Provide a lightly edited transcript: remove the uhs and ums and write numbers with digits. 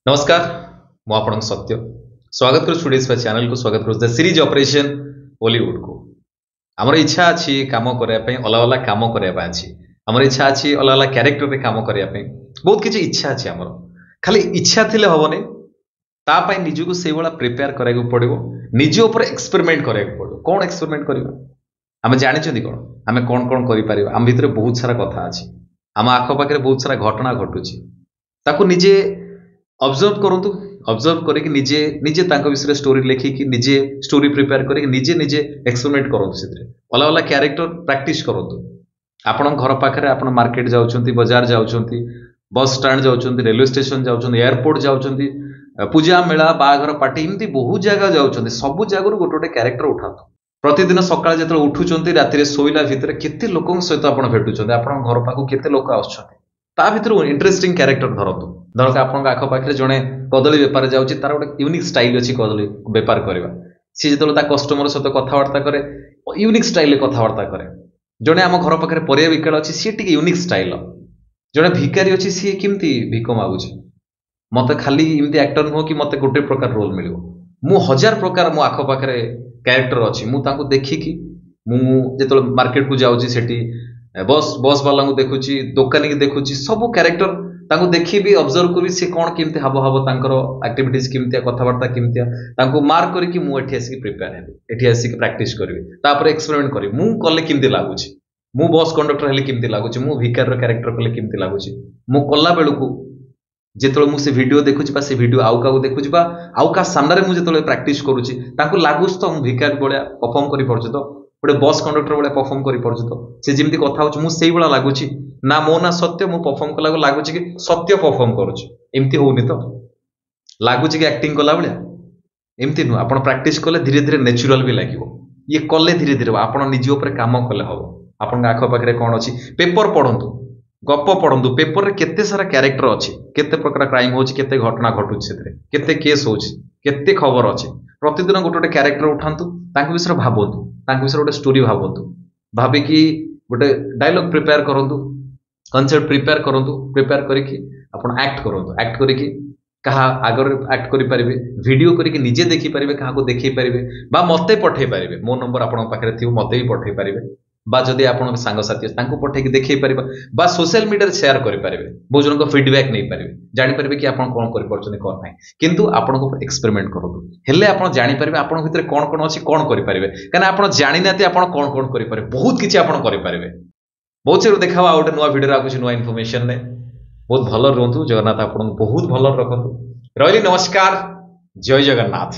नमस्कार मु आपन सत्य स्वागत कर स्टूडियोस चैनल को स्वागत कर सीरीज ऑपरेशन बॉलीवुड को आमर इच्छा अच्छी काम करने अलग अलग काम करने अच्छी आमर इच्छा अच्छी अलग अलग क्यारेक्टर रे काम करने बहुत किसी इच्छा अच्छी आमर खाली इच्छा थिले हबने तापाई निजको से भाला प्रिपेयर करा पड़ो निज उपर एक्सपेरिमेंट करा पड़ो कौन एक्सपेरिमेंट करवा आम जानी कौन आम कौन कौन कर आम भितर बहुत सारा कथा अच्छी आम आखपाखे बहुत सारा घटना घटुची ताकू निजे ऑब्जर्व करंतु ऑब्जर्व करके निजे निजे तांको विषय स्टोरी लिखिकी निजे स्टोरी प्रिपेयर करके निजे निजे एक्सपेरिमेंट करंतु से अलग अलग क्यारेक्टर प्रैक्टिस करंतु आपण घर पाखरे आपण मार्केट जाउछंती बाजार जाउछंती बस स्टैंड जाउछंती रेलवे स्टेशन जाउछंती एयरपोर्ट जाउछंती पूजा मेला बाघर पार्टी इमती बहुत जगह जाउछंती सब जगह गोटे गोटे क्यारेक्टर उठातो प्रतिदिन सकाळ जेतले उठुचंती राति शोइला भितर केते लोकन सहित आपण भेटुचंती आपण घर पाखु केते लोक आछंती ता भितर इंटरेस्टिंग क्यारेक्टर धरतु धरक आपन आख पाखे जड़े कदली बेपार जाऊँगी तार गोटे यूनिक स्टाइल अच्छी कदली बेपार करवा सी जो कस्टमर सहित कथबार्ता करे यूनिक स्टाइल कथबार्ता करे जड़े आम घर पाखे परिया विकाल अच्छी सी टी यूनिक स्टाइल जड़े भिकारी अच्छी सी केमती भिक मागुच मत खाली इमती एक्टर नुह कि मत गोटे प्रकार रोल मिल मु हजार प्रकार मो आख पाखे क्यारेक्टर अच्छी मुझे देखिकी मुझे मार्केट को जाऊँगी सेठी बस बस वाला देखुची दुकानी की देखुची सब क्यारेक्टर तांको देखी भी ऑब्जर्व करी से कौन केमती हाव हाव तांकर एक्टिविटीज केमतिया कथबार्ता केमतिया तांको मार्क करी कि मु एठी आसी प्रिपेयर हेबी एठी आसी प्रैक्टिस करबी तापर एक्सपेरिमेंट करी मु कले केमती लागुची मु बस कंडक्टर हेले केमती लागुची मु भिकार रो कैरेक्टर कले केमती लागुची मु कल्ला बेलुकू जेतले मु से वीडियो देखुची बा से वीडियो आउ का देखुची बा आउ का सामने रे मु जेतले प्रैक्टिस करूची तांको लागुस तो मु भिकार बळ्या परफॉर्म करी पड़छ तो गोटे बस कंडक्टर भाया परफॉर्म कर पार्छ तो से जमी कथा मुझे भाया लगुच ना मो ना सत्य मु परफॉर्म कला लगुच कि सत्य परफॉर्म करुँच होनी तो लगुच कि एक्टिंग कला भाया एमती नुह आप प्रैक्टिस कले धीरे धीरे नेचुरल भी लगे ये कले धीरे धीरे आप निज उपर काम कले हम आपण आखपाखे कौन अच्छी पेपर पढ़ु गप पढ़ु पेपर रे केते सारा क्यारेक्टर अच्छी केते प्रकार क्राइम हो केते घटना घटुच केते केस हो केते खबर अच्छी प्रतिदिन गोटे गोटे क्यारेक्टर उठातु विषय भावतु विषय गोटे स्टोरी भावतु भाविकी गोटे डायलॉग प्रिपेयर करंतु कॉन्सेप्ट प्रिपेयर करंतु प्रिपेयर करके आपण एक्ट करंतु एक्ट करके कहा आगर एक्ट करि परिबे वीडियो करके निजे देखि परिबे कहा को देखि परिबे बा मते पठै परिबे मो नंबर आपण पाखरे थिउ मते भी पठै परिबे बा जदि आपण सांग साथी तांको पठै के देखि परिबा बा सोशल मीडिया रे शेयर करि परिबे बहुत जन को फीडबैक नै परिबे जानि परिबे कि आपण कोन करि परछने कोन नै किंतु आपण को एक्सपेरिमेंट करंतु हेले आपण जानि परिबे आपण भितर कोन कोन अछि कोन करि परिबे काना आपण जानि नाते आपण कोन कोन करि परिबे बहुत किछि आपण करि परिबे बहुत से देखावा आ गोटे नुवा वीडियो आ कुछ नुवा इन्फॉर्मेशन ने बहुत भल रहंतु जगन्नाथ आपण बहुत भल रखंतु रहली नमस्कार जय जगन्नाथ।